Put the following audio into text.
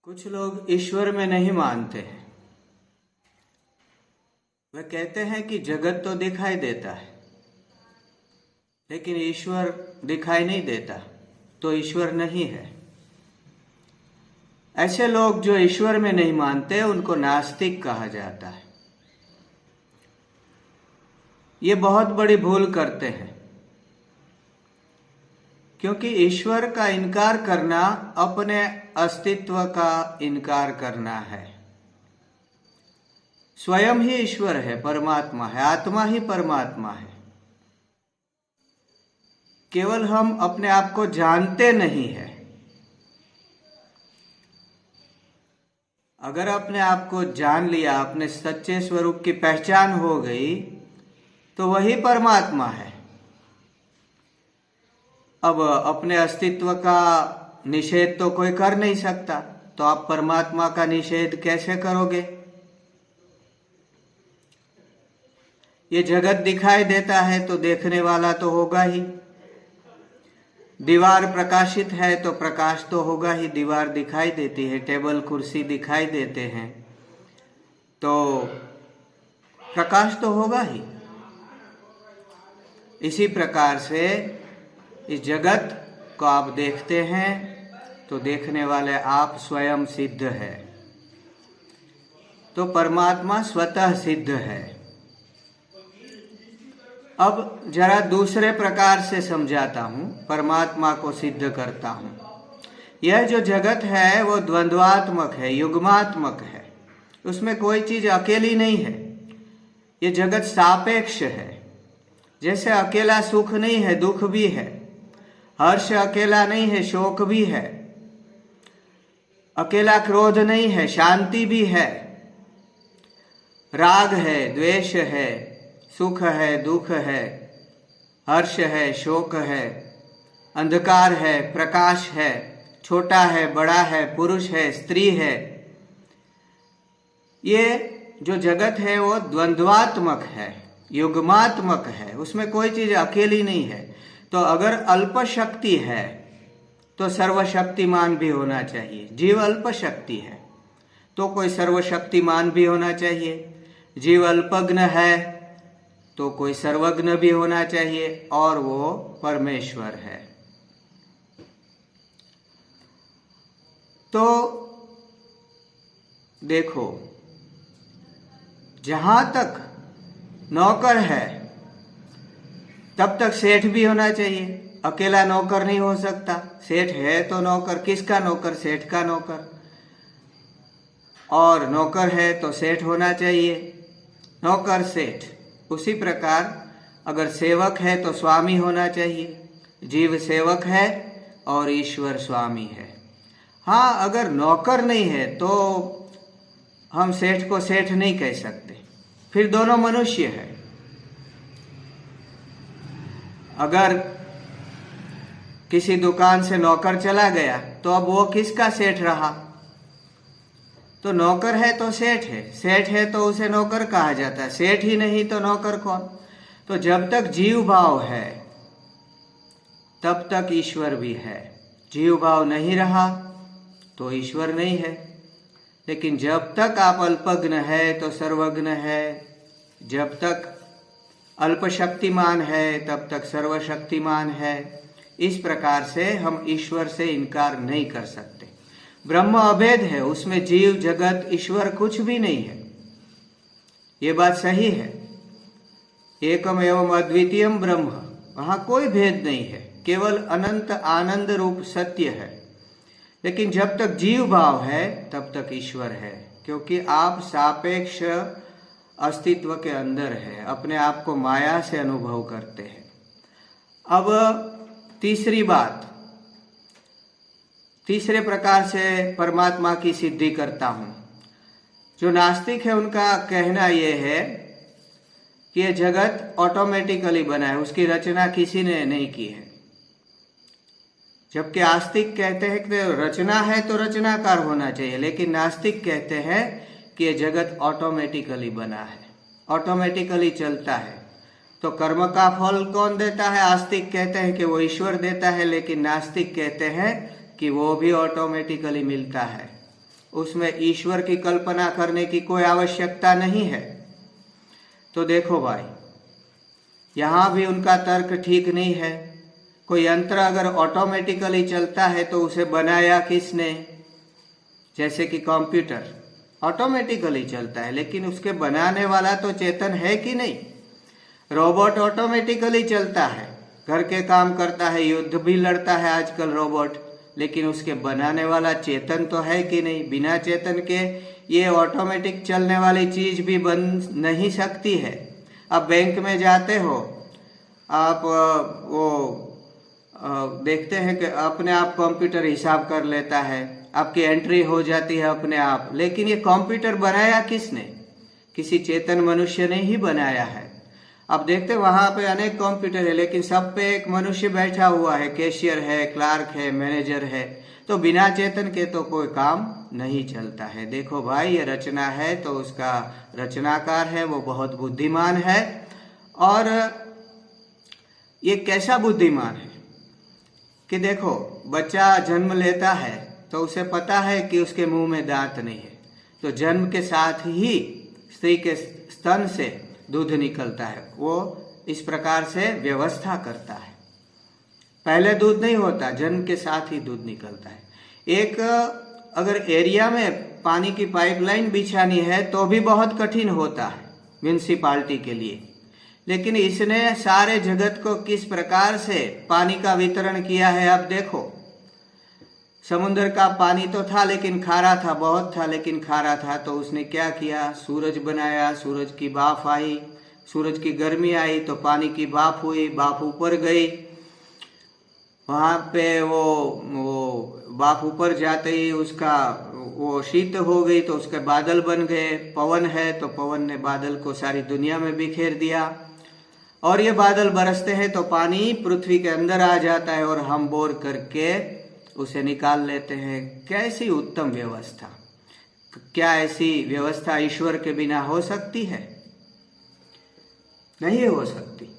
कुछ लोग ईश्वर में नहीं मानते हैं। वे कहते हैं कि जगत तो दिखाई देता है, लेकिन ईश्वर दिखाई नहीं देता, तो ईश्वर नहीं है। ऐसे लोग जो ईश्वर में नहीं मानते उनको नास्तिक कहा जाता है। ये बहुत बड़ी भूल करते हैं, क्योंकि ईश्वर का इनकार करना अपने अस्तित्व का इनकार करना है। स्वयं ही ईश्वर है, परमात्मा है, आत्मा ही परमात्मा है। केवल हम अपने आप को जानते नहीं है। अगर अपने आप को जान लिया, अपने सच्चे स्वरूप की पहचान हो गई, तो वही परमात्मा है। अब अपने अस्तित्व का निषेध तो कोई कर नहीं सकता, तो आप परमात्मा का निषेध कैसे करोगे? ये जगत दिखाई देता है तो देखने वाला तो होगा ही। दीवार प्रकाशित है तो प्रकाश तो होगा ही। दीवार दिखाई देती है, टेबल कुर्सी दिखाई देते हैं, तो प्रकाश तो होगा ही। इसी प्रकार से इस जगत को आप देखते हैं तो देखने वाले आप स्वयं सिद्ध है, तो परमात्मा स्वतः सिद्ध है। अब जरा दूसरे प्रकार से समझाता हूं, परमात्मा को सिद्ध करता हूं। यह जो जगत है वो द्वंद्वात्मक है, युग्मात्मक है। उसमें कोई चीज अकेली नहीं है। ये जगत सापेक्ष है। जैसे अकेला सुख नहीं है, दुख भी है। हर्ष अकेला नहीं है, शोक भी है। अकेला क्रोध नहीं है, शांति भी है। राग है, द्वेष है, सुख है, दुख है, हर्ष है, शोक है, अंधकार है, प्रकाश है, छोटा है, बड़ा है, पुरुष है, स्त्री है। ये जो जगत है वो द्वंद्वात्मक है, युग्मात्मक है। उसमें कोई चीज अकेली नहीं है। तो अगर अल्प शक्ति है तो सर्वशक्तिमान भी होना चाहिए। जीव अल्प शक्ति है तो कोई सर्वशक्तिमान भी होना चाहिए। जीव अल्पज्ञ है तो कोई सर्वज्ञ भी होना चाहिए, और वो परमेश्वर है। तो देखो, जहां तक नौकर है तब तक सेठ भी होना चाहिए। अकेला नौकर नहीं हो सकता। सेठ है तो नौकर, किसका नौकर? सेठ का नौकर। और नौकर है तो सेठ होना चाहिए। नौकर सेठ। उसी प्रकार अगर सेवक है तो स्वामी होना चाहिए। जीव सेवक है और ईश्वर स्वामी है। हाँ, अगर नौकर नहीं है तो हम सेठ को सेठ नहीं कह सकते, फिर दोनों मनुष्य है। अगर किसी दुकान से नौकर चला गया तो अब वो किसका सेठ रहा? तो नौकर है तो सेठ है, सेठ है तो उसे नौकर कहा जाता है। सेठ ही नहीं तो नौकर कौन? तो जब तक जीव भाव है तब तक ईश्वर भी है। जीव भाव नहीं रहा तो ईश्वर नहीं है। लेकिन जब तक आप अल्पज्ञ है तो सर्वज्ञ है। जब तक अल्पशक्तिमान है तब तक सर्वशक्तिमान है। इस प्रकार से हम ईश्वर से इनकार नहीं कर सकते। ब्रह्म अभेद है, उसमें जीव जगत ईश्वर कुछ भी नहीं है। ये बात सही है। एकम एवं अद्वितीयम ब्रह्म, वहां कोई भेद नहीं है, केवल अनंत आनंद रूप सत्य है। लेकिन जब तक जीव भाव है तब तक ईश्वर है, क्योंकि आप सापेक्ष अस्तित्व के अंदर है, अपने आप को माया से अनुभव करते हैं। अब तीसरी बात, तीसरे प्रकार से परमात्मा की सिद्धि करता हूं। जो नास्तिक है उनका कहना यह है कि यह जगत ऑटोमेटिकली बना है, उसकी रचना किसी ने नहीं की है। जबकि आस्तिक कहते हैं कि रचना है तो रचनाकार होना चाहिए, लेकिन नास्तिक कहते हैं कि यह जगत ऑटोमेटिकली बना है, ऑटोमेटिकली चलता है। तो कर्म का फल कौन देता है? आस्तिक कहते हैं कि वो ईश्वर देता है, लेकिन नास्तिक कहते हैं कि वो भी ऑटोमेटिकली मिलता है। उसमें ईश्वर की कल्पना करने की कोई आवश्यकता नहीं है। तो देखो भाई, यहां भी उनका तर्क ठीक नहीं है। कोई यंत्र अगर ऑटोमेटिकली चलता है तो उसे बनाया किसने? जैसे कि कंप्यूटर ऑटोमेटिकली चलता है, लेकिन उसके बनाने वाला तो चेतन है कि नहीं? रोबोट ऑटोमेटिकली चलता है, घर के काम करता है, युद्ध भी लड़ता है आजकल रोबोट, लेकिन उसके बनाने वाला चेतन तो है कि नहीं? बिना चेतन के ये ऑटोमेटिक चलने वाली चीज भी बन नहीं सकती है। अब बैंक में जाते हो आप, वो देखते हैं कि अपने आप कंप्यूटर हिसाब कर लेता है, आपकी एंट्री हो जाती है अपने आप, लेकिन ये कंप्यूटर बनाया किसने? किसी चेतन मनुष्य ने ही बनाया है। अब देखते वहां पे अनेक कंप्यूटर है, लेकिन सब पे एक मनुष्य बैठा हुआ है, कैशियर है, क्लार्क है, मैनेजर है। तो बिना चेतन के तो कोई काम नहीं चलता है। देखो भाई, ये रचना है तो उसका रचनाकार है वो बहुत बुद्धिमान है। और ये कैसा बुद्धिमान है कि देखो, बच्चा जन्म लेता है तो उसे पता है कि उसके मुंह में दांत नहीं है, तो जन्म के साथ ही स्त्री के स्तन से दूध निकलता है। वो इस प्रकार से व्यवस्था करता है। पहले दूध नहीं होता, जन्म के साथ ही दूध निकलता है। एक अगर एरिया में पानी की पाइपलाइन बिछानी है तो भी बहुत कठिन होता है म्यूनिसिपालिटी के लिए, लेकिन इसने सारे जगत को किस प्रकार से पानी का वितरण किया है। अब देखो, समुद्र का पानी तो था लेकिन खारा था, बहुत था लेकिन खारा था, तो उसने क्या किया? सूरज बनाया, सूरज की भाप आई, सूरज की गर्मी आई तो पानी की भाप हुई, भाप ऊपर गई, वहां पे वो भाप ऊपर जाते ही उसका वो शीत हो गई तो उसके बादल बन गए। पवन है तो पवन ने बादल को सारी दुनिया में बिखेर दिया, और ये बादल बरसते हैं तो पानी पृथ्वी के अंदर आ जाता है और हम बोर करके उसे निकाल लेते हैं। कैसी उत्तम व्यवस्था! क्या ऐसी व्यवस्था ईश्वर के बिना हो सकती है? नहीं हो सकती।